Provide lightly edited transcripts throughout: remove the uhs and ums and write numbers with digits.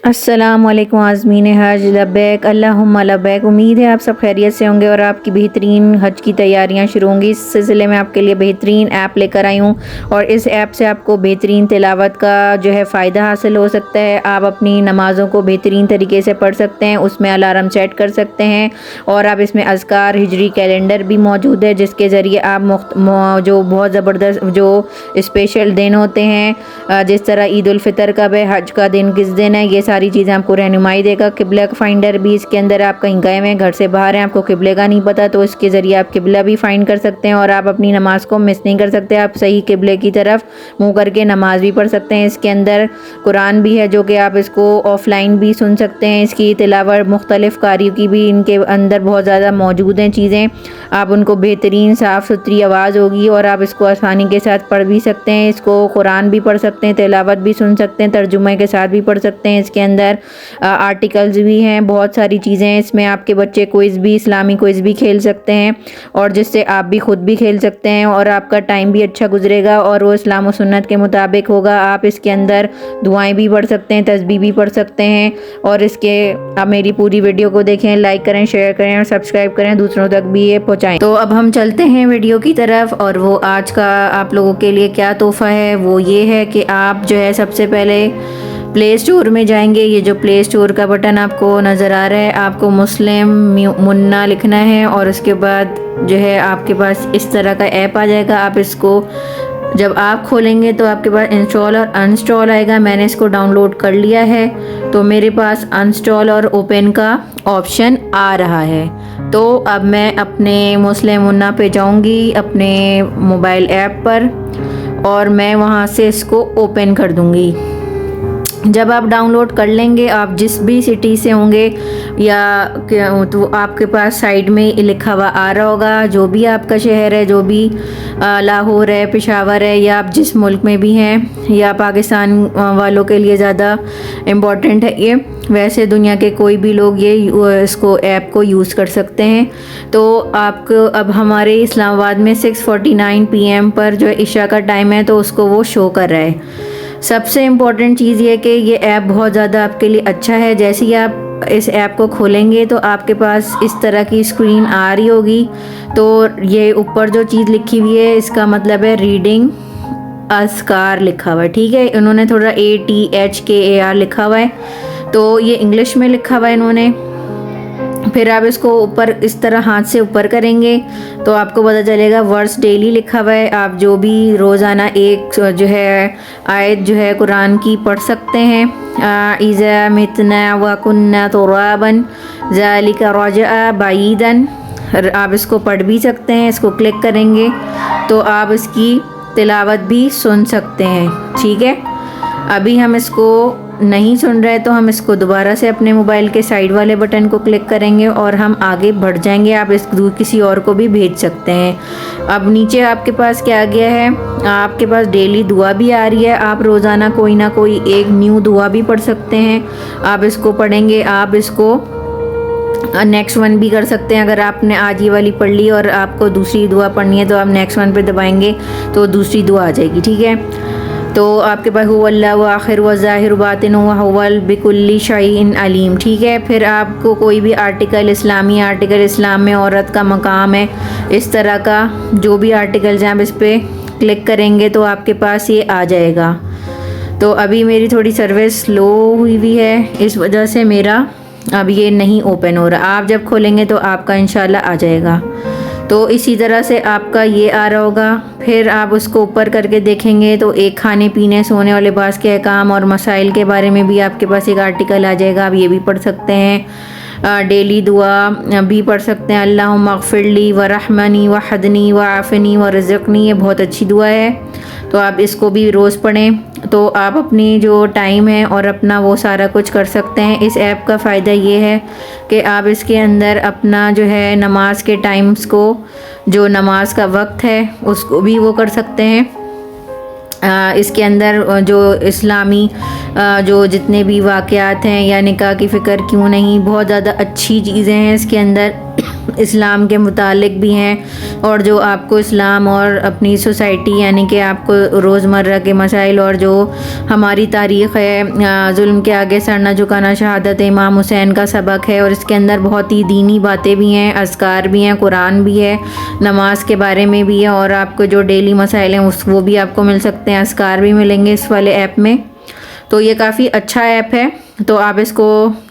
अस्सलामुअलैकुम आज़मीन हज लब्बैक अल्लाहुम्मा लब्बैक। उम्मीद है आप सब खैरियत से होंगे और आपकी बेहतरीन हज की तैयारियां शुरू होंगी। इस सिलसिले में आपके लिए बेहतरीन ऐप लेकर आई हूँ और इस ऐप से आपको बेहतरीन तिलावत का जो है फ़ायदा हासिल हो सकता है। आप अपनी नमाज़ों को बेहतरीन तरीके से पढ़ सकते हैं, उसमें अलार्म सेट कर सकते हैं और आप इसमें अज़कार हिजरी कैलेंडर भी मौजूद है, जिसके ज़रिए आप जो बहुत ज़बरदस्त जो स्पेशल दिन होते हैं, जिस तरह ईद उल फ़ितर कब है, हज का दिन किस दिन है, ये सारी चीज़ें आपको रहनुमाई देगा। किबला फाइंडर भी इसके अंदर, आप कहीं गए हैं, घर से बाहर हैं, आपको किबले का नहीं पता, तो इसके ज़रिए आप किबला भी फाइंड कर सकते हैं और आप अपनी नमाज को मिस नहीं कर सकते। आप सही किबले की तरफ मुँह करके नमाज भी पढ़ सकते हैं। इसके अंदर कुरान भी है जो कि आप इसको ऑफलाइन भी सुन सकते हैं। इसकी तिलावत मुख्तलिफ़ कारियों की भी इनके अंदर बहुत ज़्यादा मौजूद हैं चीज़ें। आप उनको बेहतरीन साफ़ सुथरी आवाज़ होगी और आप इसको आसानी के साथ पढ़ भी सकते हैं। इसको कुरान भी पढ़ सकते हैं, तिलावत भी सुन सकते हैं, तर्जुमे के साथ भी पढ़ सकते हैं। इसके अंदर आर्टिकल्स भी हैं, बहुत सारी चीज़ें हैं। इसमें आपके बच्चे क्विज़ भी, इस्लामी क्विज़ भी खेल सकते हैं और जिससे आप भी खुद भी खेल सकते हैं और आपका टाइम भी अच्छा गुजरेगा और वो इस्लाम और सुन्नत के मुताबिक होगा। आप इसके अंदर दुआएं भी पढ़ सकते हैं, तस्बीह भी पढ़ सकते हैं और इसके आप मेरी पूरी वीडियो को देखें, लाइक करें, शेयर करें और सब्सक्राइब करें, दूसरों तक भी ये पहुँचाएँ। तो अब हम चलते हैं वीडियो की तरफ और वो आज का आप लोगों के लिए क्या तोहफ़ा है वो ये है कि आप जो है सबसे पहले प्ले स्टोर में जाएंगे। ये जो प्ले स्टोर का बटन आपको नज़र आ रहा है, आपको मुस्लिम मुन्ना लिखना है और उसके बाद जो है आपके पास इस तरह का ऐप आ जाएगा। आप इसको जब आप खोलेंगे तो आपके पास इंस्टॉल और अनस्टॉल आएगा। मैंने इसको डाउनलोड कर लिया है तो मेरे पास अनस्टॉल और ओपन का ऑप्शन आ रहा है। तो अब मैं अपने मुस्लिम मुन्ना पे जाऊंगी अपने मोबाइल ऐप पर और मैं वहाँ से इसको ओपन कर दूंगी। जब आप डाउनलोड कर लेंगे, आप जिस भी सिटी से होंगे या तो आपके पास साइड में लिखा हुआ आ रहा होगा जो भी आपका शहर है, जो भी लाहौर है, पेशावर है या आप जिस मुल्क में भी हैं या पाकिस्तान वालों के लिए ज़्यादा इम्पॉर्टेंट है ये, वैसे दुनिया के कोई भी लोग ये इसको ऐप को यूज़ कर सकते हैं। तो आपको अब हमारे इस्लामाबाद में 6:49 PM पर जो इशा का टाइम है तो उसको वो शो कर रहा है। सबसे इम्पॉर्टेंट चीज़ ये कि ये ऐप बहुत ज़्यादा आपके लिए अच्छा है। जैसे ही आप इस ऐप को खोलेंगे तो आपके पास इस तरह की स्क्रीन आ रही होगी। तो ये ऊपर जो चीज़ लिखी हुई है इसका मतलब है रीडिंग अज़कार लिखा हुआ है, ठीक है। इन्होंने थोड़ा ATHKAR लिखा हुआ है, तो ये इंग्लिश में लिखा हुआ है इन्होंने। फिर आप इसको ऊपर इस तरह हाथ से ऊपर करेंगे तो आपको पता चलेगा वर्ड्स डेली लिखा हुआ है। आप जो भी रोज़ाना एक जो है आयत जो है कुरान की पढ़ सकते हैं। इज़ा मितना व कुन्ना तुराबन ज़ालिका रजअ बईदन, आप इसको पढ़ भी सकते हैं। इसको क्लिक करेंगे तो आप इसकी तिलावत भी सुन सकते हैं, ठीक है। अभी हम इसको नहीं सुन रहे तो हम इसको दोबारा से अपने मोबाइल के साइड वाले बटन को क्लिक करेंगे और हम आगे बढ़ जाएंगे। आप इस किसी और को भी भेज सकते हैं। अब नीचे आपके पास क्या आ गया है, आपके पास डेली दुआ भी आ रही है। आप रोज़ाना कोई ना कोई एक न्यू दुआ भी पढ़ सकते हैं। आप इसको पढ़ेंगे, आप इसको नेक्स्ट वन भी कर सकते हैं। अगर आपने आज ये वाली पढ़ ली और आपको दूसरी दुआ पढ़नी है तो आप नेक्स्ट वन पे दबाएंगे तो दूसरी दुआ आ जाएगी, ठीक है। तो आपके पास हुवल्लाहु आखिर व ज़ाहिर बातिन व हुवल बिकुल्ली शैइन अलीम, ठीक है। फिर आपको कोई भी आर्टिकल, इस्लामी आर्टिकल, इस्लाम में औरत का मकाम है, इस तरह का जो भी आर्टिकल्स हैं आप इस पर क्लिक करेंगे तो आपके पास ये आ जाएगा। तो अभी मेरी थोड़ी सर्विस स्लो हुई है, इस वजह से मेरा अब ये नहीं ओपन हो रहा। आप जब खोलेंगे तो आपका इंशाल्लाह आ जाएगा। तो इसी तरह से आपका ये आ रहा होगा। फिर आप उसको ऊपर करके देखेंगे तो एक खाने पीने, सोने और लिबास के अहकाम और मसाइल के बारे में भी आपके पास एक आर्टिकल आ जाएगा। आप ये भी पढ़ सकते हैं। डेली दुआ भी पढ़ सकते हैं, अल्लाहुम्मा अग़फ़िरली व रहमनी व हदनी व आफ़नी व रज़क़नी, ये बहुत अच्छी दुआ है। तो आप इसको भी रोज़ पढ़ें तो आप अपनी जो टाइम है और अपना वो सारा कुछ कर सकते हैं। इस ऐप का फ़ायदा ये है कि आप इसके अंदर अपना जो है नमाज के टाइम्स को, जो नमाज का वक्त है उसको भी वो कर सकते हैं। इसके अंदर जो इस्लामी जो जितने भी वाक़यात हैं या निकाह की फ़िक्र क्यों नहीं, बहुत ज़्यादा अच्छी चीज़ें हैं इसके अंदर। इस्लाम के मुतालिक भी हैं और जो आपको इस्लाम और अपनी सोसाइटी यानी कि आपको रोज़मर्रा के मसाइल और जो हमारी तारीख़ है, जुल्म के आगे सर न झुकाना, शहादत इमाम हुसैन का सबक है और इसके अंदर बहुत ही दीनी बातें भी हैं, अज़कार भी हैं, कुरान भी है, नमाज के बारे में भी है और आपको जो डेली मसाइल हैं वो भी आपको मिल सकते हैं, अज़कार भी मिलेंगे इस वाले ऐप में। तो ये काफ़ी अच्छा ऐप है। तो आप इसको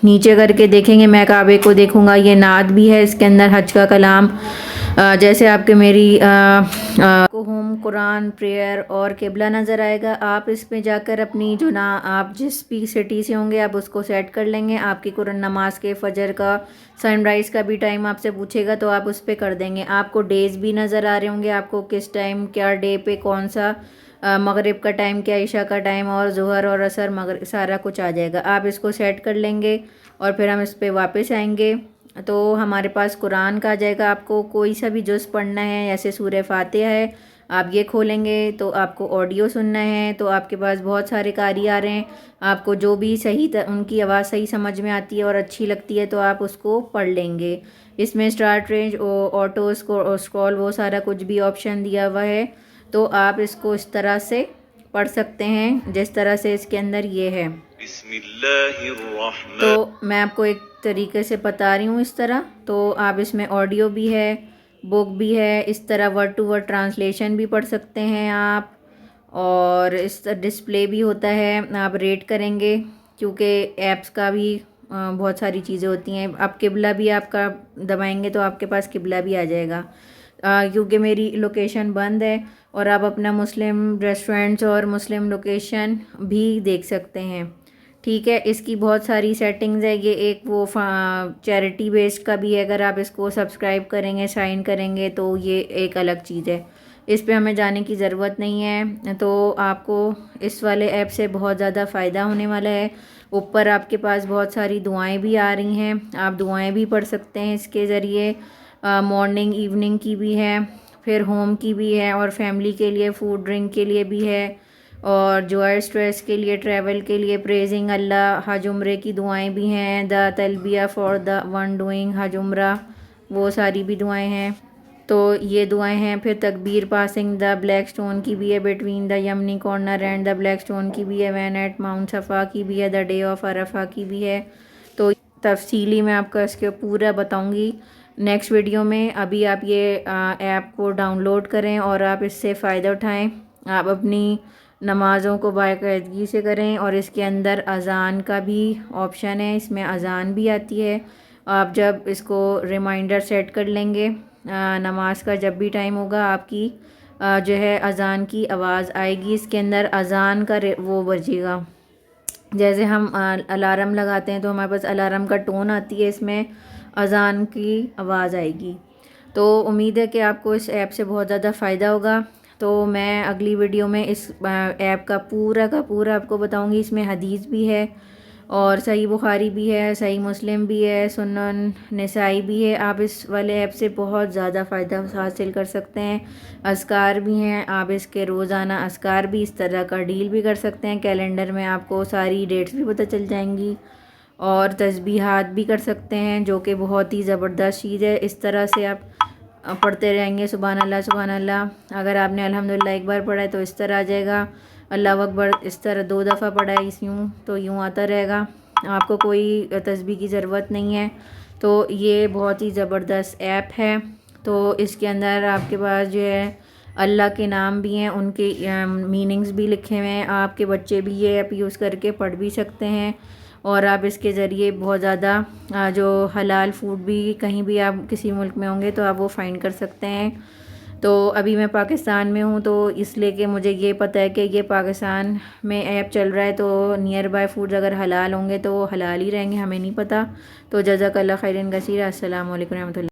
नीचे करके देखेंगे, मैं काबे को देखूँगा, ये नाद भी है इसके अंदर, हज का कलाम, जैसे आपके मेरी को होम, कुरान, प्रेयर और किबला नज़र आएगा। आप इसमें जाकर अपनी जो ना आप जिस भी सिटी से होंगे आप उसको सेट कर लेंगे। आपकी कुरान नमाज के फजर का, सनराइज़ का भी टाइम आपसे पूछेगा तो आप उस पर कर देंगे। आपको डेज़ भी नज़र आ रहे होंगे, आपको किस टाइम क्या डे पे कौन सा मगरिब का टाइम, क्या इशा का टाइम और ज़ोहर और असर मगरिब सारा कुछ आ जाएगा। आप इसको सेट कर लेंगे और फिर हम इस पर वापस आएंगे तो हमारे पास कुरान का आ जाएगा। आपको कोई सा भी जुज़ पढ़ना है, जैसे सूरह फातिहा है, आप ये खोलेंगे तो आपको ऑडियो सुनना है तो आपके पास बहुत सारे कारी आ रहे हैं, आपको जो भी सही उनकी आवाज़ सही समझ में आती है और अच्छी लगती है तो आप उसको पढ़ लेंगे। इसमें स्टार्ट रेंज, ऑटो स्क्रॉल, वो सारा कुछ भी ऑप्शन दिया हुआ है तो आप इसको इस तरह से पढ़ सकते हैं जिस तरह से इसके अंदर ये है। तो मैं आपको एक तरीके से बता रही हूँ इस तरह। तो आप इसमें ऑडियो भी है, बुक भी है, इस तरह वर्ड टू वर्ड ट्रांसलेशन भी पढ़ सकते हैं आप, और इस डिस्प्ले भी होता है। आप रेट करेंगे क्योंकि ऐप्स का भी बहुत सारी चीज़ें होती हैं। आप किबला भी आपका दबाएंगे तो आपके पास किबला भी आ जाएगा, क्योंकि मेरी लोकेशन बंद है और आप अपना मुस्लिम रेस्टोरेंट्स और मुस्लिम लोकेशन भी देख सकते हैं। ठीक है, इसकी बहुत सारी सेटिंग्स है। ये एक वो चैरिटी बेस्ड का भी है, अगर आप इसको सब्सक्राइब करेंगे, साइन करेंगे तो ये एक अलग चीज़ है, इस पे हमें जाने की ज़रूरत नहीं है। तो आपको इस वाले ऐप से बहुत ज़्यादा फ़ायदा होने वाला है। ऊपर आपके पास बहुत सारी दुआएं भी आ रही हैं, आप दुआएं भी पढ़ सकते हैं इसके ज़रिए, मॉर्निंग इवनिंग की भी है, फिर होम की भी है और फैमिली के लिए, फूड ड्रिंक के लिए भी है, और जॉय स्ट्रेस के लिए, ट्रैवल के लिए, प्रेजिंग अल्लाह, हज उम्रे की दुआएं भी हैं, द तलबिया फॉर द वन डूइंग हज उम्रा, वो सारी भी दुआएं हैं। तो ये दुआएं हैं। फिर तकबीर पासिंग द ब्लैक स्टोन की भी है, between the Yemeni corner and the black stone की भी है, वैन एट माउंट सफ़ा की भी है, द डे ऑफ अरफा की भी है। तो तफसीली मैं आपका इसके पूरा बताऊंगी नेक्स्ट वीडियो में। अभी आप ये ऐप को डाउनलोड करें और आप इससे फ़ायदा उठाएं, आप अपनी नमाज़ों को बाकायदगी से करें। और इसके अंदर अज़ान का भी ऑप्शन है, इसमें अज़ान भी आती है। आप जब इसको रिमाइंडर सेट कर लेंगे, नमाज का जब भी टाइम होगा आपकी जो है अज़ान की आवाज़ आएगी, इसके अंदर अज़ान का वो बजेगा। जैसे हम अलार्म लगाते हैं तो हमारे पास अलार्म का टोन आती है, इसमें अज़ान की आवाज़ आएगी। तो उम्मीद है कि आपको इस ऐप से बहुत ज़्यादा फ़ायदा होगा। तो मैं अगली वीडियो में इस ऐप का पूरा आपको बताऊंगी। इसमें हदीस भी है और सही बुखारी भी है, सही मुस्लिम भी है, सुनन नसाई भी है। आप इस वाले ऐप से बहुत ज़्यादा फ़ायदा हासिल कर सकते हैं। अज़कार भी हैं, आप इसके रोज़ाना अज़कार भी इस तरह का डील भी कर सकते हैं। कैलेंडर में आपको सारी डेट्स भी पता चल जाएंगी और तस्बीहात भी कर सकते हैं, जो कि बहुत ही ज़बरदस्त चीज़ है। इस तरह से आप पढ़ते रहेंगे सुभान अल्लाह सुभान अल्लाह। अगर आपने अल्हम्दुलिल्लाह एक बार पढ़ा है तो इस तरह आ जाएगा, अल्लाह अकबर इस तरह 2 दफ़ा पढ़ा है यूँ तो यूँ आता रहेगा, आपको कोई तस्बीह की ज़रूरत नहीं है। तो ये बहुत ही ज़बरदस्त ऐप है। तो इसके अंदर आपके पास जो है अल्लाह के नाम भी हैं, उनके मीनिंग्स भी लिखे हुए हैं। आपके बच्चे भी ये ऐप यूज़ करके पढ़ भी सकते हैं और आप इसके ज़रिए बहुत ज़्यादा जो हलाल फूड भी कहीं भी आप किसी मुल्क में होंगे तो आप वो फाइंड कर सकते हैं। तो अभी मैं पाकिस्तान में हूँ तो इसलिए कि मुझे ये पता है कि ये पाकिस्तान में ऐप चल रहा है, तो नियर बाय फूड्स अगर हलाल होंगे तो वो हलाल ही रहेंगे, हमें नहीं पता। तो जज़ाकल्लाह खैरन कसीरा। अस्सलाम वालेकुम रहमतुल्लाह।